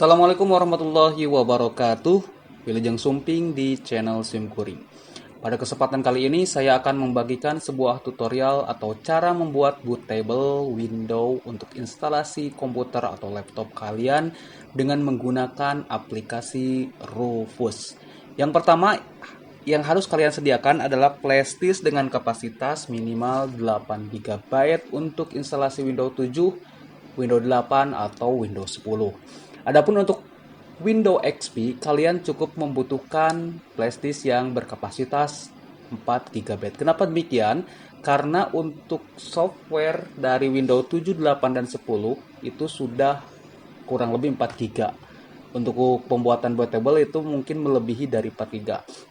Assalamualaikum warahmatullahi wabarakatuh. Wilujeng Sumping di channel Simkuring. Pada kesempatan kali ini saya akan membagikan sebuah tutorial atau cara membuat bootable window untuk instalasi komputer atau laptop kalian dengan menggunakan aplikasi Rufus. Yang pertama yang harus kalian sediakan adalah flash dengan kapasitas minimal 8 GB untuk instalasi Windows 7, Windows 8 atau Windows 10. Adapun untuk Windows XP, kalian cukup membutuhkan flash disk yang berkapasitas 4 GB. Kenapa demikian? Karena untuk software dari Windows 7, 8, dan 10 itu sudah kurang lebih 4 GB. Untuk pembuatan bootable itu mungkin melebihi dari 4 GB.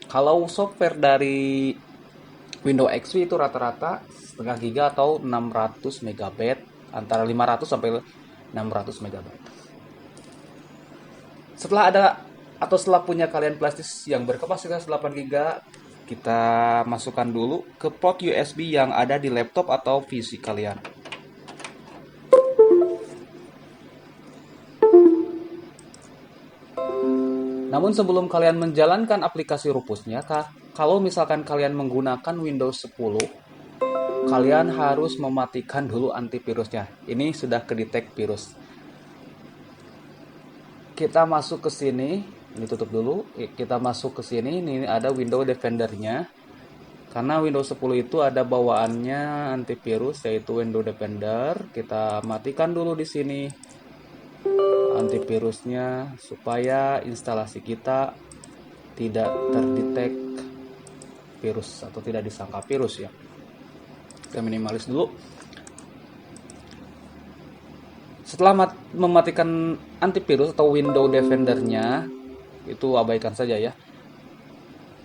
Kalau software dari Windows XP itu rata-rata setengah giga atau 600 MB, antara 500 sampai 600 MB. Setelah punya kalian flash disk yang berkapasitas 8 GB, kita masukkan dulu ke port USB yang ada di laptop atau PC kalian. Namun sebelum kalian menjalankan aplikasi Rufusnya, kalau misalkan kalian menggunakan Windows 10, kalian harus mematikan dulu antivirusnya. Ini sudah kedetek virus. Kita masuk ke sini, ini tutup dulu. Kita masuk ke sini, ini ada Windows Defender-nya. Karena Windows 10 itu ada bawaannya antivirus yaitu Windows Defender. Kita matikan dulu di sini antivirusnya supaya instalasi kita tidak terdetek virus atau tidak disangka virus ya. Kita minimalis dulu. Setelah mematikan antivirus atau Windows Defender-nya, itu abaikan saja ya.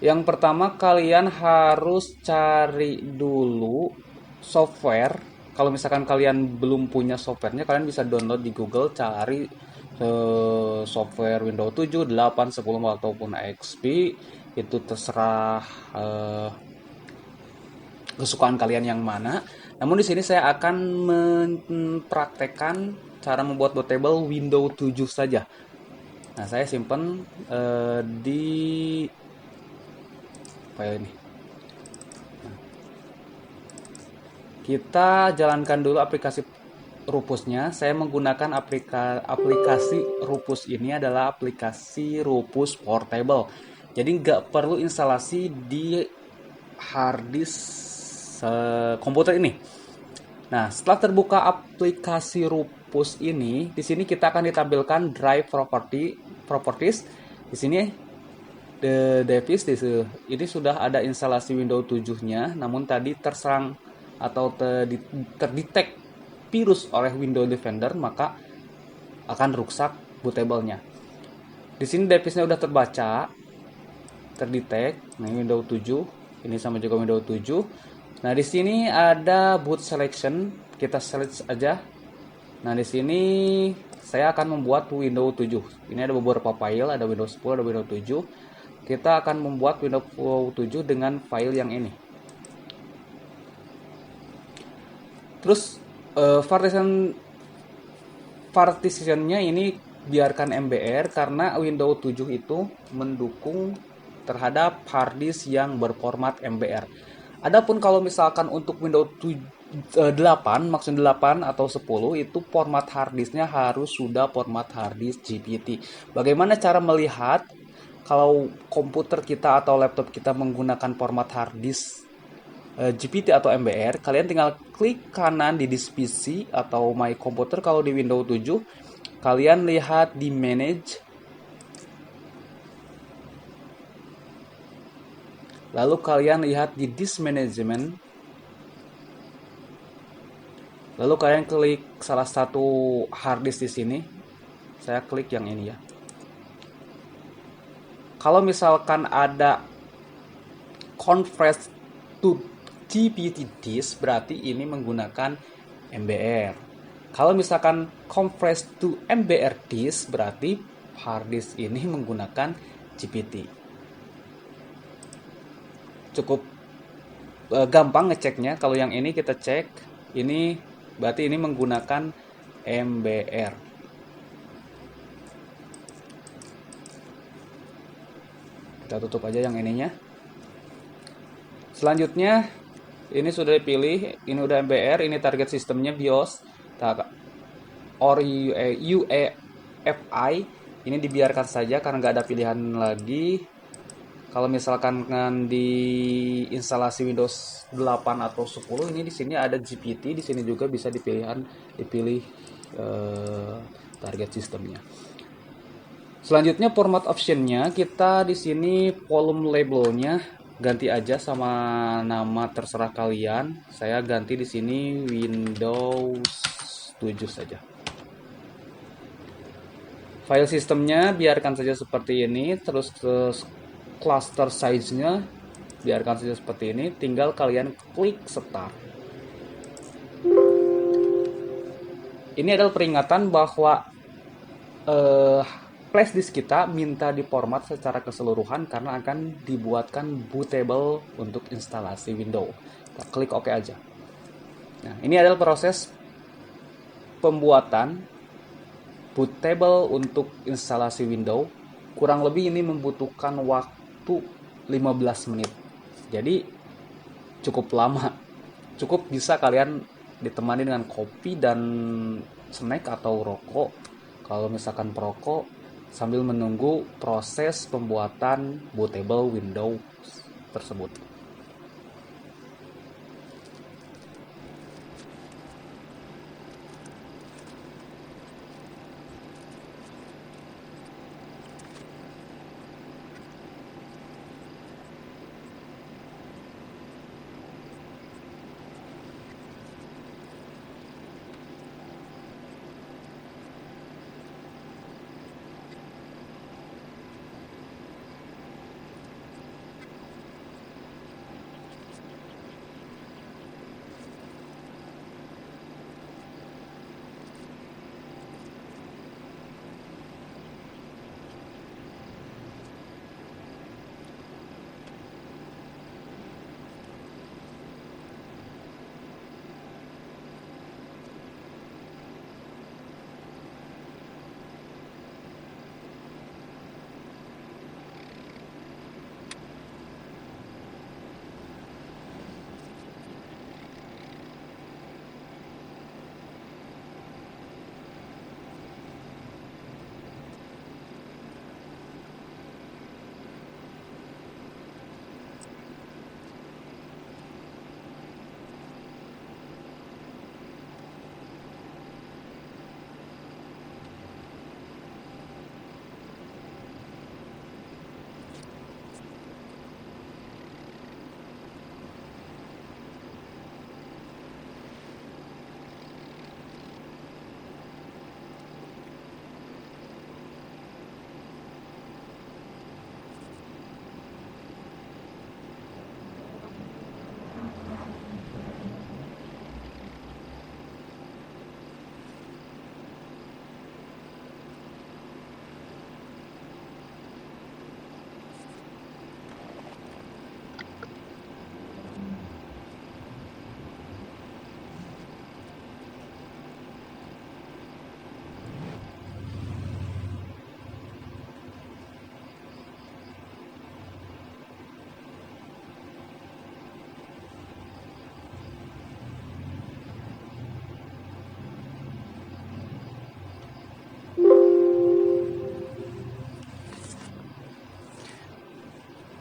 Yang pertama kalian harus cari dulu software. Kalau misalkan kalian belum punya softwarenya, kalian bisa download di Google, cari software Windows 7, 8, 10 ataupun XP. Itu terserah kesukaan kalian yang mana. Namun di sini saya akan mempraktekkan cara membuat bootable Windows 7 saja. Nah, saya simpan di file ini. Nah, kita jalankan dulu aplikasi Rufusnya. Saya menggunakan aplikasi Rufus ini adalah aplikasi Rufus Portable. Jadi nggak perlu instalasi di harddisk komputer ini. Nah, setelah terbuka aplikasi Rufus ini, di sini kita akan ditampilkan drive properties. Di sini the device ini sudah ada instalasi Windows 7-nya, namun tadi terserang atau terdetek virus oleh Windows Defender, maka akan rusak bootable-nya. Di sini device-nya sudah terbaca, terdetek. Nah, Windows 7, ini sama juga Windows 7. Nah, di sini ada boot selection, kita select aja. Nah, di sini saya akan membuat Windows 7. Ini ada beberapa file, ada Windows 10, ada Windows 7. Kita akan membuat Windows 7 dengan file yang ini. Terus partitionnya ini biarkan MBR karena Windows 7 itu mendukung terhadap harddisk yang berformat MBR. Adapun kalau misalkan untuk Windows 8, maksudnya 8 atau 10 itu format harddisknya harus sudah format harddisk GPT. Bagaimana cara melihat kalau komputer kita atau laptop kita menggunakan format harddisk GPT atau MBR? Kalian tinggal klik kanan di disk PC atau My Computer kalau di Windows 7. Kalian lihat di Manage. Lalu kalian lihat di Disk Management. Lalu kalian klik salah satu harddisk di sini. Saya klik yang ini ya. Kalau misalkan ada Compress to GPT disk, berarti ini menggunakan MBR. Kalau misalkan Compress to MBR disk, berarti harddisk ini menggunakan GPT. Cukup gampang ngeceknya. Kalau yang ini kita cek, ini berarti ini menggunakan MBR. Kita tutup aja yang ininya. Selanjutnya ini sudah dipilih, ini udah MBR, ini target sistemnya BIOS or UEFI. Ini dibiarkan saja karena nggak ada pilihan lagi. Kalau misalkan di instalasi Windows 8 atau 10, ini di sini ada GPT, di sini juga bisa dipilih target sistemnya. Selanjutnya format optionnya, kita di sini volume labelnya ganti aja sama nama terserah kalian. Saya ganti di sini Windows 7 saja. File sistemnya biarkan saja seperti ini, terus ke cluster size-nya biarkan saja seperti ini, tinggal kalian klik start. Ini adalah peringatan bahwa flash disk kita minta diformat secara keseluruhan karena akan dibuatkan bootable untuk instalasi Windows. Kita klik OK aja. Nah, ini adalah proses pembuatan bootable untuk instalasi Windows. Kurang lebih ini membutuhkan waktu 15 menit. Jadi cukup lama. Cukup bisa kalian ditemani dengan kopi dan snack atau rokok. Kalau misalkan perokok, sambil menunggu proses pembuatan bootable Windows tersebut.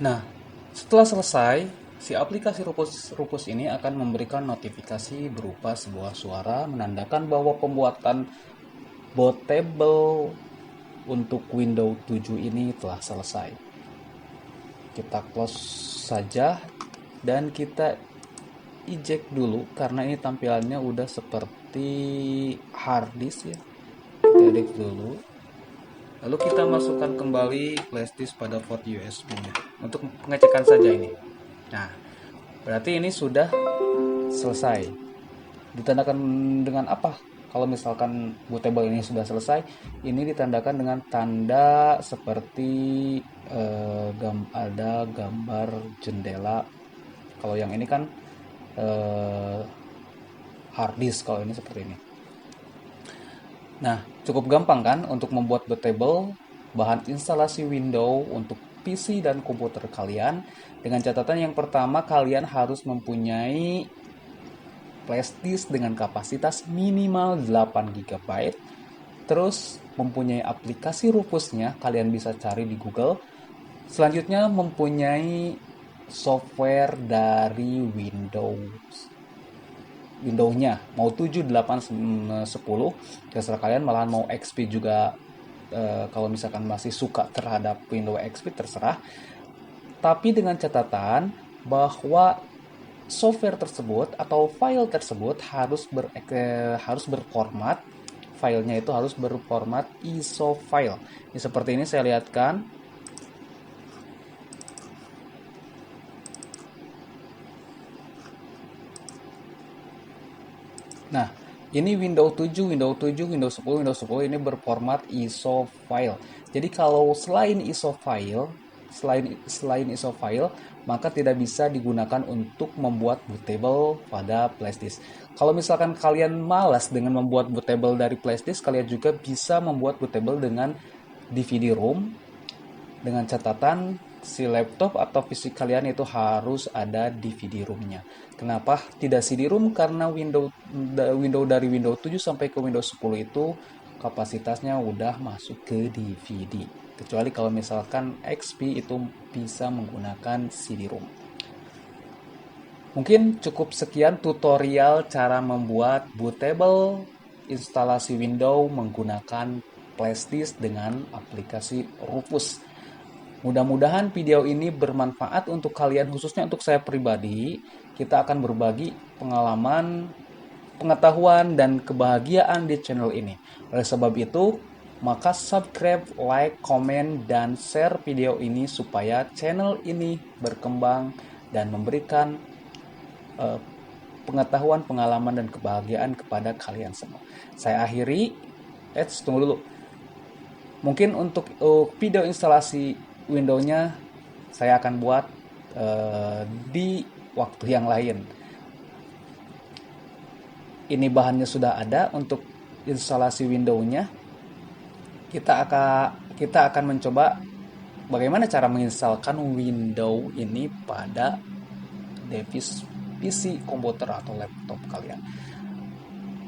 Nah, setelah selesai, si aplikasi Rufus ini akan memberikan notifikasi berupa sebuah suara menandakan bahwa pembuatan bootable untuk Windows 7 ini telah selesai. Kita close saja dan kita eject dulu karena ini tampilannya udah seperti hard disk ya. Kita eject dulu. Lalu kita masukkan kembali flash disk pada port USB-nya untuk pengecekan saja ini. Nah, berarti ini sudah selesai. Ditandakan dengan apa? Kalau misalkan bootable ini sudah selesai, ini ditandakan dengan tanda seperti ada gambar jendela. Kalau yang ini kan hard disk, kalau ini seperti ini. Nah, cukup gampang kan untuk membuat bootable bahan instalasi Windows untuk PC dan komputer kalian. Dengan catatan yang pertama, kalian harus mempunyai flash disk dengan kapasitas minimal 8 GB. Terus mempunyai aplikasi Rufusnya, kalian bisa cari di Google. Selanjutnya mempunyai software dari Windows-nya, mau 7, 8, 10, terserah kalian, malahan mau XP juga. Kalau misalkan masih suka terhadap Windows XP terserah. Tapi dengan catatan bahwa software tersebut atau file tersebut harus berformat, filenya itu harus berformat ISO file. Ini seperti ini saya lihatkan. Nah, ini Windows 7, Windows 7, Windows 10, Windows 10 ini berformat ISO file. Jadi kalau selain ISO file, selain ISO file, maka tidak bisa digunakan untuk membuat bootable pada flashdisk. Kalau misalkan kalian malas dengan membuat bootable dari flashdisk, kalian juga bisa membuat bootable dengan DVD-ROM, dengan catatan si laptop atau PC kalian itu harus ada DVD-ROM-nya. Kenapa tidak CD-ROM? Karena Windows dari Windows 7 sampai ke Windows 10 itu kapasitasnya udah masuk ke DVD. Kecuali kalau misalkan XP itu bisa menggunakan CD-ROM. Mungkin cukup sekian tutorial cara membuat bootable instalasi Windows menggunakan flashdisk dengan aplikasi Rufus. Mudah-mudahan video ini bermanfaat untuk kalian, khususnya untuk saya pribadi. Kita akan berbagi pengalaman, pengetahuan, dan kebahagiaan di channel ini. Oleh sebab itu, maka subscribe, like, komen, dan share video ini supaya channel ini berkembang dan memberikan pengetahuan, pengalaman, dan kebahagiaan kepada kalian semua. Saya akhiri. Tunggu dulu. Mungkin untuk video instalasi Windows-nya saya akan buat di waktu yang lain. Ini bahannya sudah ada untuk instalasi Windows-nya. Kita akan mencoba bagaimana cara menginstalkan Windows ini pada device PC, komputer, atau laptop kalian.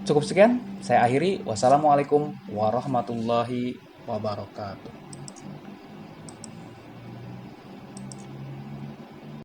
Cukup sekian, saya akhiri. Wassalamualaikum warahmatullahi wabarakatuh.